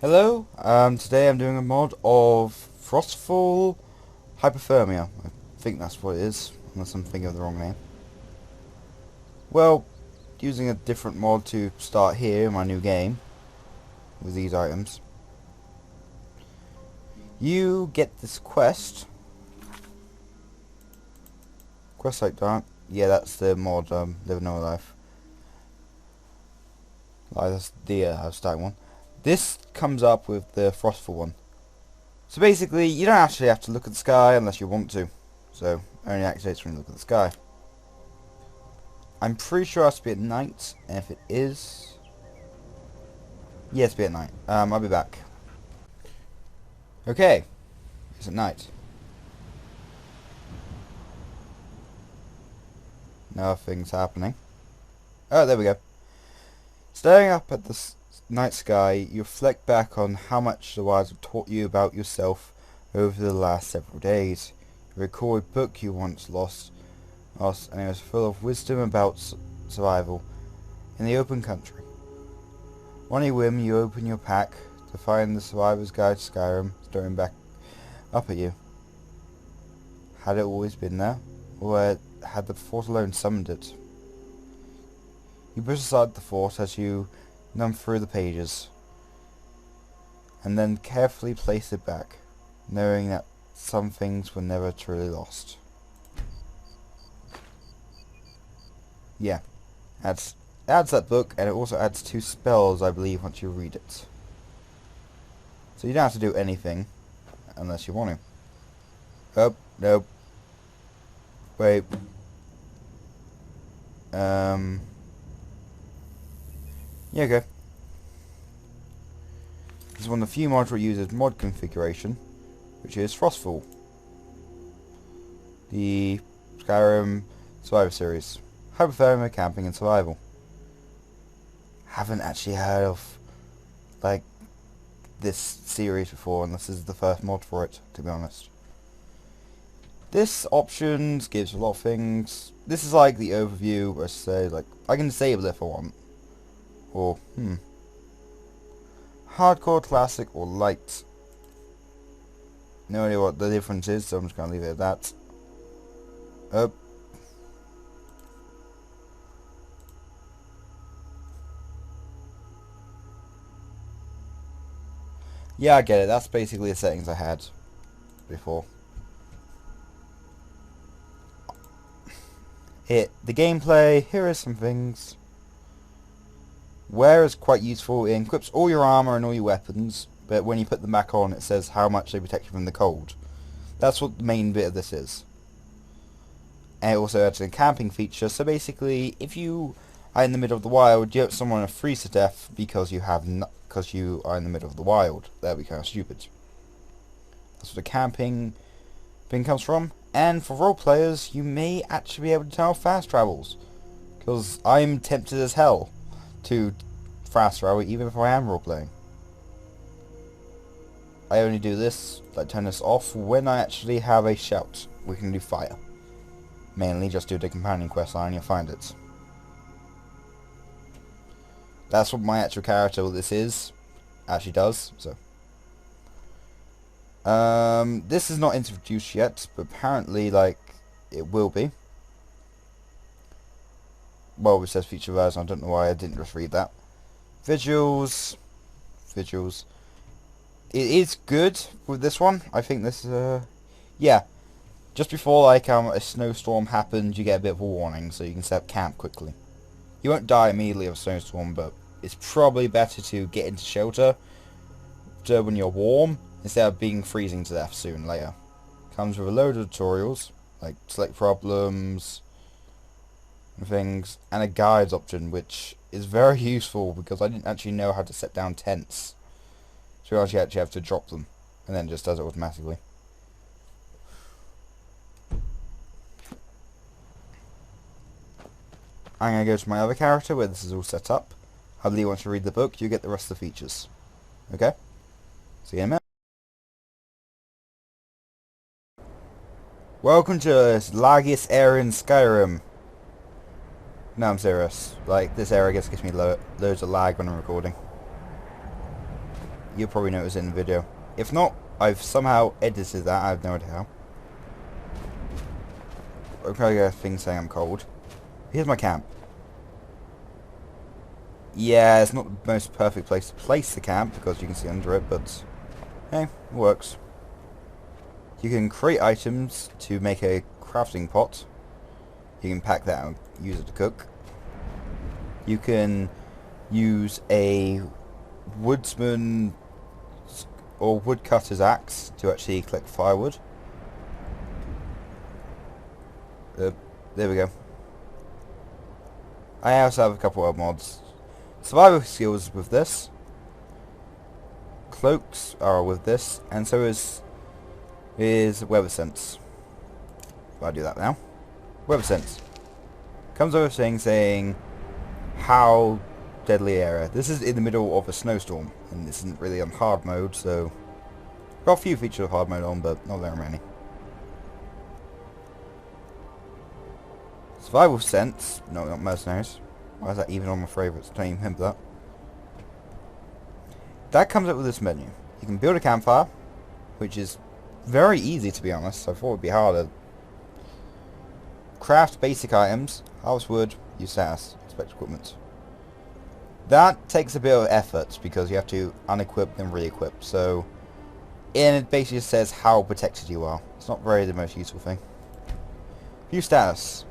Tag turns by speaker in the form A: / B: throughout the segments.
A: Hello, today I'm doing a mod of Frostfall Hypothermia. I think that's what it is, unless I'm thinking of the wrong name. Well, using a different mod to start here in my new game, with these items. You get this quest. Quest like that. Yeah, that's the mod, Live No Life. Like, that's the starting one. This comes up with the Frostfall one. So basically, you don't actually have to look at the sky unless you want to. So, only activates when you look at the sky. I'm pretty sure it has to be at night, and if it is... yeah, it's be at night. I'll be back. Okay, it's at night. Nothing's happening. Oh, there we go. Staring up at the night sky, you reflect back on how much the wilds have taught you about yourself over the last several days. You recall a book you once lost, and it was full of wisdom about survival in the open country. On a whim, you open your pack to find the Survivor's Guide to Skyrim staring back up at you. Had it always been there, or had the Fort alone summoned it? You push aside the Fort as you numb through the pages, and then carefully place it back, knowing that some things were never truly lost. Yeah, adds that book, and it also adds 2 spells, I believe, once you read it. So you don't have to do anything, unless you want to. Oh, no. Wait. Yeah, okay. This is one of the few mods that uses mod configuration, which is Frostfall. The Skyrim Survivor series. Hypothermia, camping and survival. Haven't actually heard of, like, this series before, and this is the first mod for it, to be honest. This options gives a lot of things. This is like the overview, where I say, like, I can disable it if I want. Or, hardcore, classic, or light. No idea what the difference is, so I'm just gonna leave it at that. Oh. Yeah, I get it. That's basically the settings I had before. The gameplay, here are some things. Wear is quite useful. It equips all your armor and all your weapons, but when you put them back on, it says how much they protect you from the cold. That's what the main bit of this is. And it also adds a camping feature, so basically, if you are in the middle of the wild, you don't someone to freeze to death because you are in the middle of the wild. That would be kind of stupid. That's where the camping thing comes from. And for role players, you may actually be able to tell fast travels, because I'm tempted as hell to fast travel even if I am role playing. I only do this, like turn this off, when I actually have a shout. We can do fire. Mainly just do the companion quest line, you'll find it. That's what my actual character, what this is, actually does, so. This is not introduced yet, but apparently, like, it will be. Well, it says feature version, I don't know why I didn't just read that. Visuals. It is good with this one. I think this, yeah. Just before, like, a snowstorm happens, you get a bit of a warning, so you can set up camp quickly. You won't die immediately of a snowstorm, but it's probably better to get into shelter when you're warm, instead of being freezing to death soon later. Comes with a load of tutorials, like select problems and things, and a guides option, which is very useful because I didn't actually know how to set down tents. So you actually have to drop them, and then it just does it automatically. I'm going to go to my other character where this is all set up. I believe once you read the book, you get the rest of the features. Okay? See you in a minute. Welcome to this laggiest area in Skyrim. No, I'm serious. Like, this area gives me loads of lag when I'm recording. you'll probably notice it in the video. If not, I've somehow edited that, I have no idea how. I'm probably got a thing saying I'm cold. Here's my camp. Yeah, it's not the most perfect place to place the camp because you can see under it, but hey, it works. You can create items to make a crafting pot. You can pack that and use it to cook. You can use a woodsman or woodcutter's axe to actually collect firewood. There we go. I also have a couple of mods. Survival skills with this. Cloaks are with this, and so is weather sense. I'll do that now. Weather sense comes over saying how deadly area. This is in the middle of a snowstorm, and this isn't really on hard mode, so got a few features of hard mode on, but not very many. Survival sense, no, not mercenaries. Why is that even on my favourites? Don't even remember that. That comes up with this menu. You can build a campfire, which is very easy to be honest. I thought it would be harder. Craft basic items, harvest wood, use status, inspect equipment. That takes a bit of effort because you have to unequip and re-equip. So, and it basically says how protected you are. It's not really the most useful thing. View status.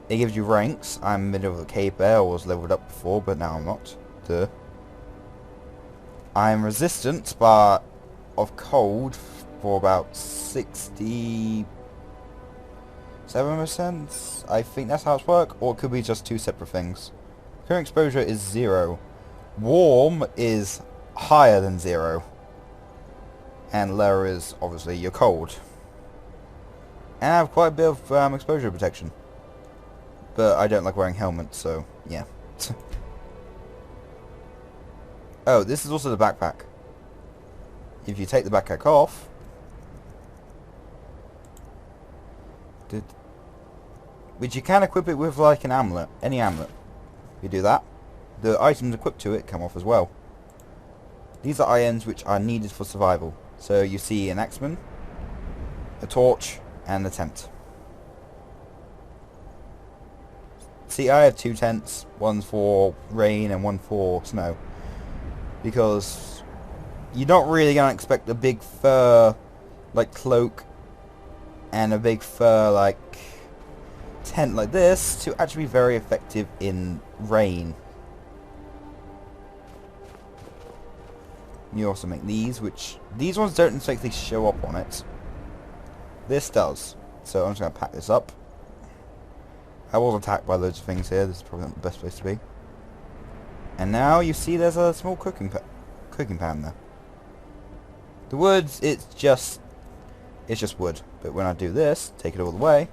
A: It gives you ranks. I'm in the middle of a cave bear. I was leveled up before, but now I'm not. Duh. I'm resistant, but of cold for about 67%. I think that's how it's works. Or it could be just two separate things. Current exposure is 0. Warm is higher than 0. And lower is obviously your cold. And I have quite a bit of exposure protection. But I don't like wearing helmets, so yeah. Oh, this is also the backpack. If you take the backpack off, which you can equip it with like an amulet, any amulet. If you do that, the items equipped to it come off as well. These are items which are needed for survival. So you see an axeman, a torch, and a tent. See, I have 2 tents, one's for rain and one for snow. Because you're not really going to expect a big fur, like, cloak and a big fur, like, tent like this to actually be very effective in rain. You also make these, which, these ones don't exactly show up on it. This does. So I'm just going to pack this up. I was attacked by loads of things here. This is probably not the best place to be. And now you see there's a small cooking pan there. The woods, it's just wood. But when I do this, take it all the way,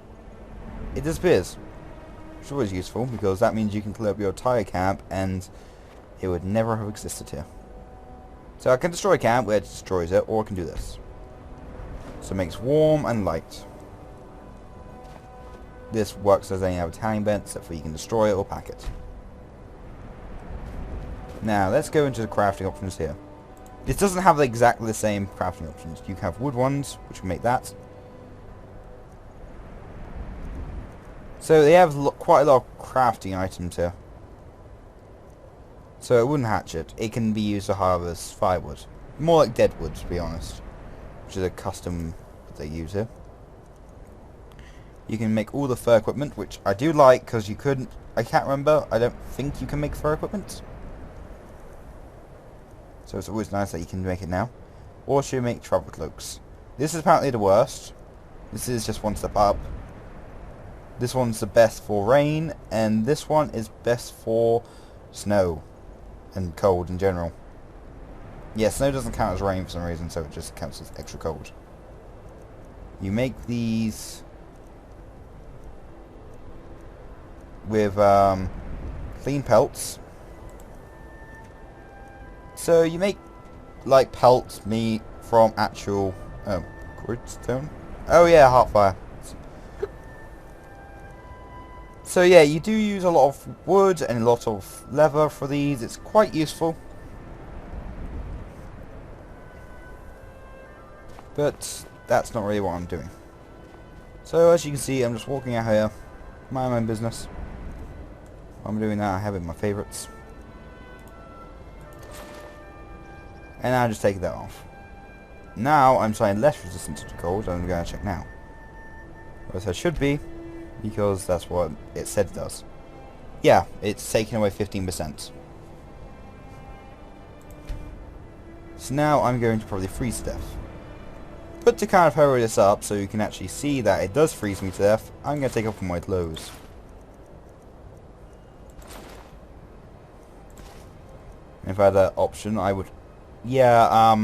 A: it disappears. Which is always useful because that means you can clear up your entire camp and it would never have existed here. So I can destroy a camp where it destroys it, or I can do this. So it makes warm and light. This works as any other tanning bed, except for you can destroy it or pack it. Now, let's go into the crafting options here. This doesn't have exactly the same crafting options. You can have wood ones, which will make that. So they have quite a lot of crafting items here. So a wooden hatchet, it can be used to harvest firewood. More like dead wood, to be honest. Which is a custom that they use here. You can make all the fur equipment, which I do like, because you couldn't... I can't remember. I don't think you can make fur equipment. So it's always nice that you can make it now. Or should you make travel cloaks? This is apparently the worst. This is just one step up. This one's the best for rain, and this one is best for snow and cold in general. Yeah, snow doesn't count as rain for some reason, so it just counts as extra cold. You make these with clean pelts. So you make like pelt meat from actual woodstone. Oh yeah, heartfire. So yeah, you do use a lot of wood and a lot of leather for these. It's quite useful. But that's not really what I'm doing. So as you can see, I'm just walking out here, mind my own business. While I'm doing that, I have it in my favourites. And I just take that off. Now I'm slightly less resistant to the cold, and I'm going to check now. As I should be, because that's what it said it does. Yeah, it's taking away 15%. So now I'm going to probably freeze to death. But to kind of hurry this up so you can actually see that it does freeze me to death, I'm going to take off my clothes. If I had that option, I would... Yeah,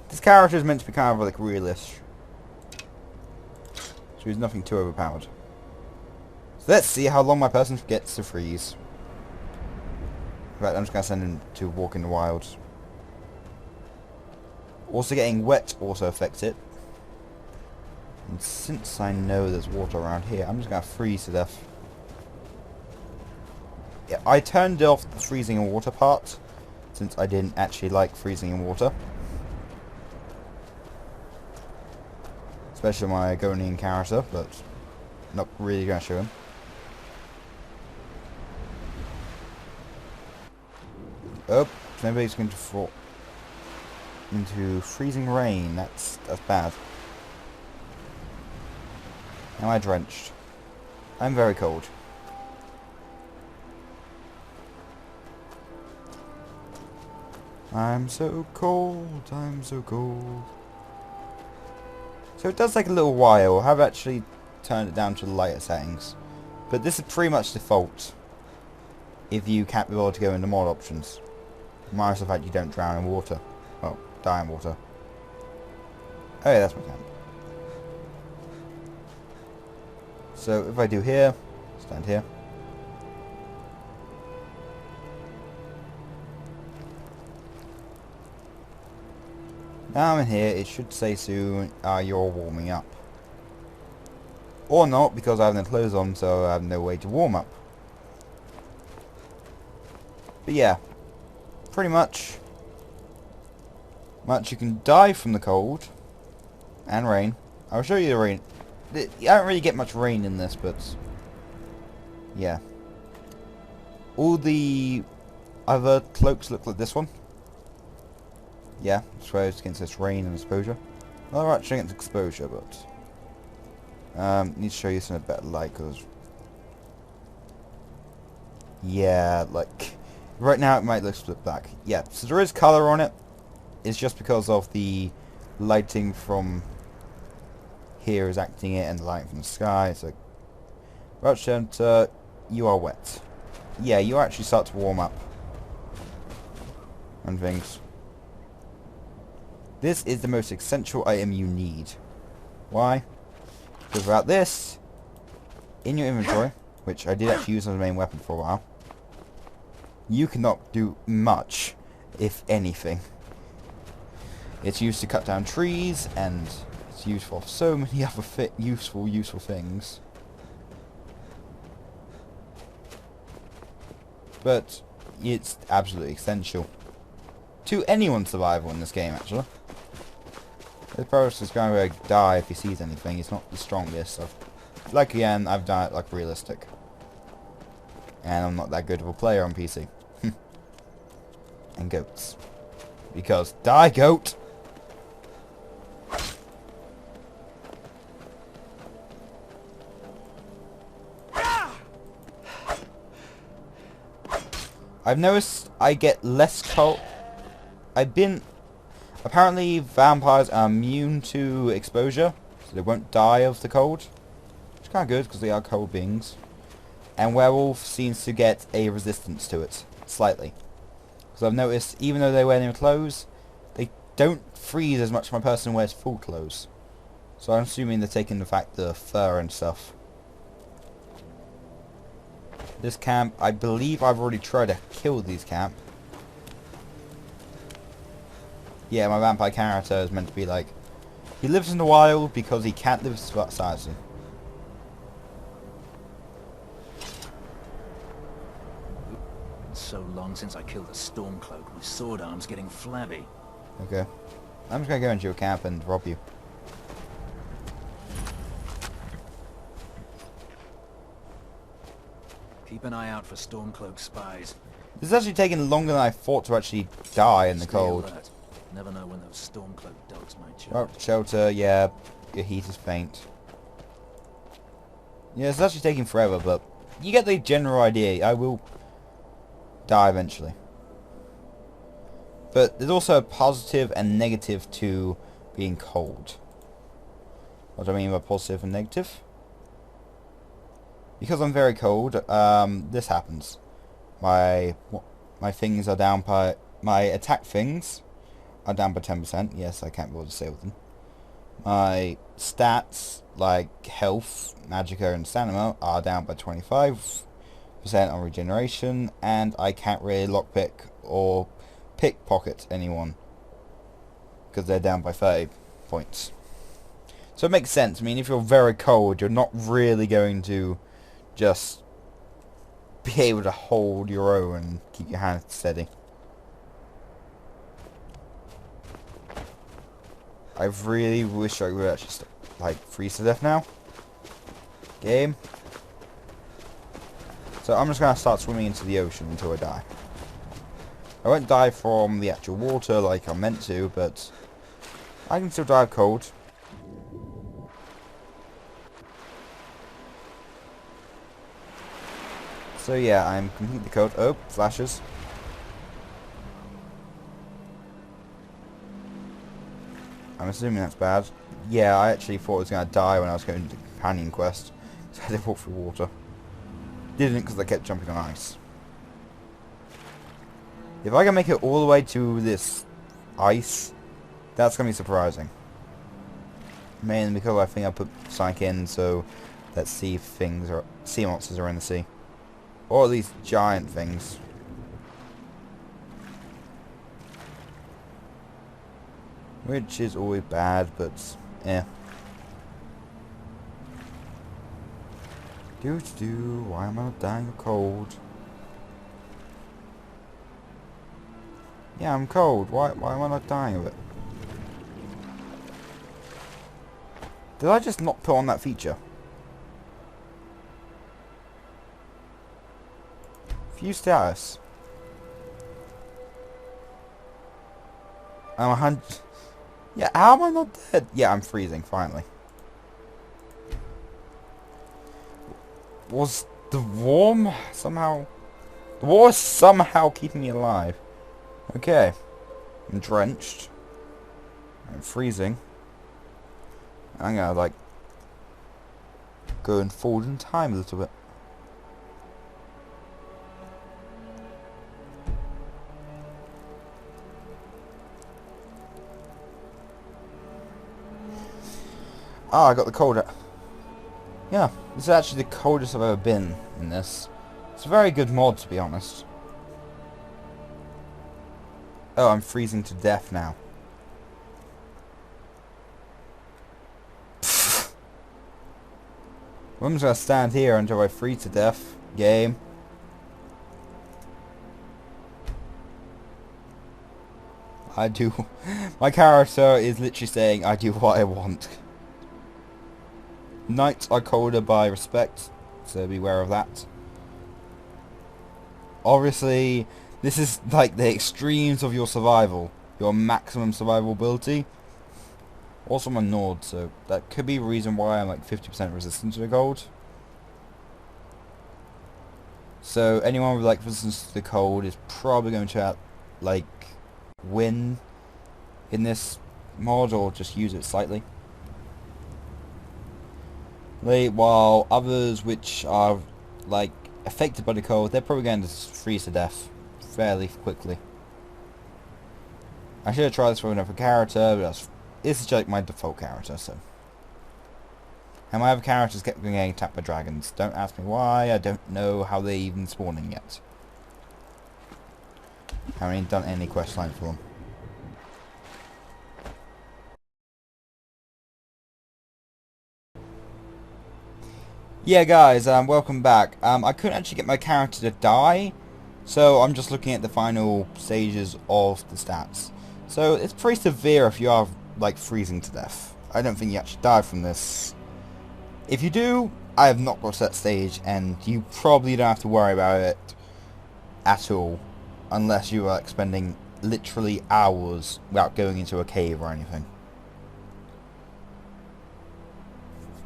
A: this character is meant to be kind of like realist. So he's nothing too overpowered. So let's see how long my person gets to freeze. In fact, I'm just going to send him to walk in the wilds. Also getting wet also affects it. And since I know there's water around here, I'm just going to freeze to death. Yeah, I turned off the freezing in water part, since I didn't actually like freezing in water. Especially my Gonian character, but not really going to show him. Oh, nobody's going to fall into freezing rain. That's bad. Am I drenched? I'm very cold. I'm so cold, I'm so cold. So it does take a little while. I have actually turned it down to the lighter settings. But this is pretty much default. If you can't be able to go into mod options. Minus the fact you don't drown in water. Well, die in water. Oh yeah, that's my camp. So if I do here, stand here. Now I'm in here, it should say soon, you're warming up. Or not, because I have no clothes on, so I have no way to warm up. But yeah, pretty much you can die from the cold and rain. I'll show you the rain. You don't really get much rain in this, but yeah. All the other cloaks look like this one. Yeah, swear it's against this rain and exposure. Well, they're actually against exposure, but need to show you some better light, because yeah, like right now it might look split black. Yeah, so there is colour on it. It's just because of the lighting from here is acting it, and the light from the sky. So, Rochester, you are wet. Yeah, you actually start to warm up and things. This is the most essential item you need. Why? Because without this, in your inventory, which I did actually use as a main weapon for a while, you cannot do much, if anything. It's used to cut down trees, and it's used for so many other useful things. But it's absolutely essential to anyone's survival in this game, actually. The person is going to die if he sees anything. He's not the strongest. So, like again, I've done it like realistic. And I'm not that good of a player on PC. And goats. Because, die goat! I've noticed I get less cold. Apparently vampires are immune to exposure, so they won't die of the cold. Which is kind of good, because they are cold beings. And werewolf seems to get a resistance to it, slightly. Because I've noticed, even though they wear their clothes, they don't freeze as much as my person wears full clothes. So I'm assuming they're taking the fact the fur and stuff. This camp, I believe I've already tried to kill these camp. Yeah, my vampire character is meant to be like, he lives in the wild because he can't live society.
B: So long since I killed a Stormcloak, my sword arm's getting flabby.
A: Okay. I'm just gonna go into your camp and rob you.
B: Keep an eye out for Stormcloak spies.
A: This is actually taking longer than I thought to actually die in the cold.
B: Alert. Never know when those Stormcloak dogs might show.
A: Well, shelter, yeah, your heat is faint. Yeah, it's actually taking forever, but you get the general idea. I will die eventually. But there's also a positive and negative to being cold. What do I mean by positive and negative? Because I'm very cold, this happens. My things are down by... My attack things are down by 10%. Yes, I can't be able to say with them. My stats, like health, magicka and stamina, are down by 25% on regeneration. And I can't really lockpick or pickpocket anyone. Because they're down by 30 points. So it makes sense. I mean, if you're very cold, you're not really going to just be able to hold your own and keep your hands steady. I really wish I would actually like freeze to death now. Game. So I'm just gonna start swimming into the ocean until I die. I won't die from the actual water like I'm meant to, but I can still die of cold. So yeah, I'm completely cold. Oh, flashes. I'm assuming that's bad. Yeah, I actually thought I was going to die when I was going to the companion quest. So I had to walk through water. Didn't because I kept jumping on ice. If I can make it all the way to this ice, that's going to be surprising. Mainly because I think I put Psych in so that sea monsters are in the sea. Or at least giant things. Which is always bad, but yeah. Why am I not dying of cold? Yeah, I'm cold. Why am I not dying of it? Did I just not put on that feature? View status. I'm 100. Yeah, how am I not dead? Yeah, I'm freezing, finally. Was the warm somehow... The war is somehow keeping me alive. Okay. I'm drenched. I'm freezing. I'm gonna, like, go forward in time a little bit. Ah, I got the cold. Yeah, this is actually the coldest I've ever been in this. It's a very good mod, to be honest. Oh, I'm freezing to death now. Well, I'm just gonna stand here until I freeze to death. Game. I do... My character is literally saying, I do what I want. Nights are colder by respect, so beware of that. Obviously, this is like the extremes of your survival. Your maximum survivability. Also I'm a Nord, so that could be a reason why I'm like 50% resistant to the cold. So anyone with like resistance to the cold is probably going to like win in this mod, or just use it slightly. While others which are like affected by the cold, they're probably going to freeze to death fairly quickly. I should have tried this for another character, but this is like my default character, so. And my other characters kept getting attacked by dragons. Don't ask me why, I don't know how they're even spawning yet. I haven't even done any questline for them. Yeah guys, welcome back. I couldn't actually get my character to die, so I'm just looking at the final stages of the stats. So it's pretty severe if you are like freezing to death. I don't think you actually died from this. If you do, I have not got to that stage, and you probably don't have to worry about it at all, unless you are like, spending literally hours without going into a cave or anything.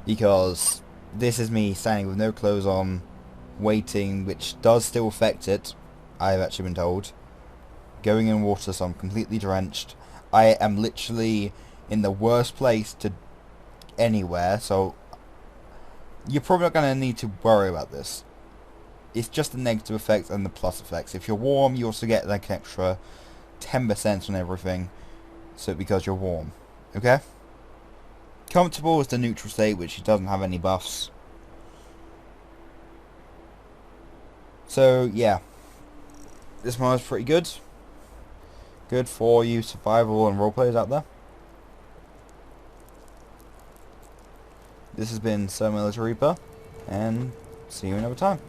A: Because this is me standing with no clothes on, waiting, which does still affect it, I have actually been told. Going in water, so I'm completely drenched. I am literally in the worst place to anywhere, so you're probably not going to need to worry about this. It's just the negative effects and the plus effects. If you're warm, you also get like an extra 10% on everything, so because you're warm. Okay? Comfortable is the neutral state, which doesn't have any buffs. So yeah, this one is pretty good. Good for you survival and roleplayers out there. This has been Sir MilitaryReaper, and see you another time.